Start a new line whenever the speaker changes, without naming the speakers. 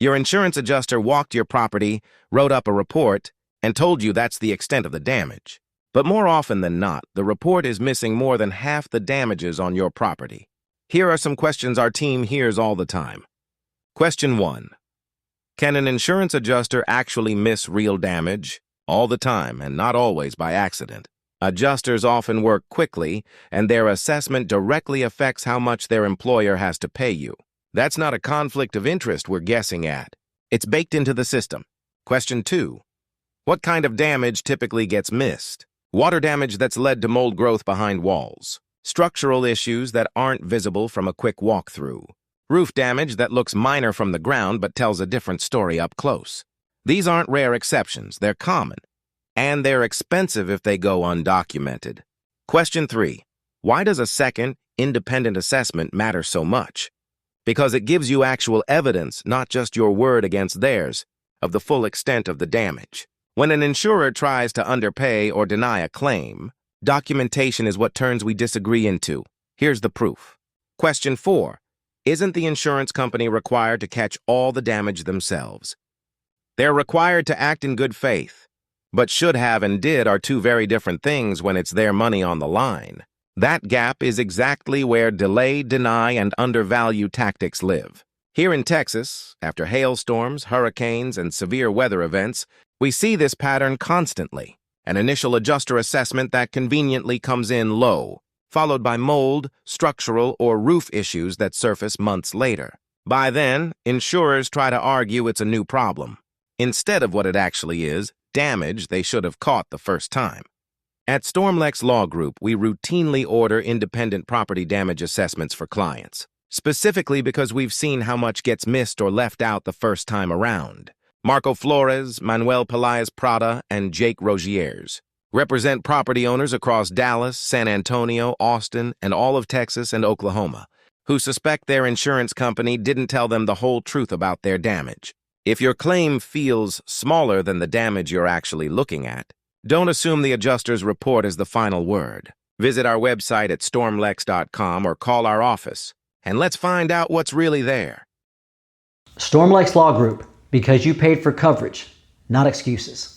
Your insurance adjuster walked your property, wrote up a report, and told you that's the extent of the damage. But more often than not, the report is missing more than half the damages on your property. Here are some questions our team hears all the time. Question 1. Can an insurance adjuster actually miss real damage? All the time, and not always by accident. Adjusters often work quickly, and their assessment directly affects how much their employer has to pay you. That's not a conflict of interest we're guessing at. It's baked into the system. Question 2. What kind of damage typically gets missed? Water damage that's led to mold growth behind walls. Structural issues that aren't visible from a quick walkthrough. Roof damage that looks minor from the ground but tells a different story up close. These aren't rare exceptions, they're common. And they're expensive if they go undocumented. Question 3. Why does a second, independent assessment matter so much? Because it gives you actual evidence, not just your word against theirs, of the full extent of the damage. When an insurer tries to underpay or deny a claim, documentation is what turns we disagree into. Here's the proof. Question 4. Isn't the insurance company required to catch all the damage themselves? They're required to act in good faith, but should have and did are two very different things when it's their money on the line. That gap is exactly where delay, deny, and undervalue tactics live. Here in Texas, after hailstorms, hurricanes, and severe weather events, we see this pattern constantly. An initial adjuster assessment that conveniently comes in low, followed by mold, structural, or roof issues that surface months later. By then, insurers try to argue it's a new problem, instead of what it actually is, damage they should have caught the first time. At StormLex Law Group, we routinely order independent property damage assessments for clients, specifically because we've seen how much gets missed or left out the first time around. Flores, Manuel Pelaez-Prada, and Jake Rogiers represent property owners across Dallas, San Antonio, Austin, and all of Texas and Oklahoma who suspect their insurance company didn't tell them the whole truth about their damage. If your claim feels smaller than the damage you're actually looking at, don't assume the adjuster's report is the final word. Visit our website at stormlex.com or call our office, and let's find out what's really there.
StormLex Law Group, because you paid for coverage, not excuses.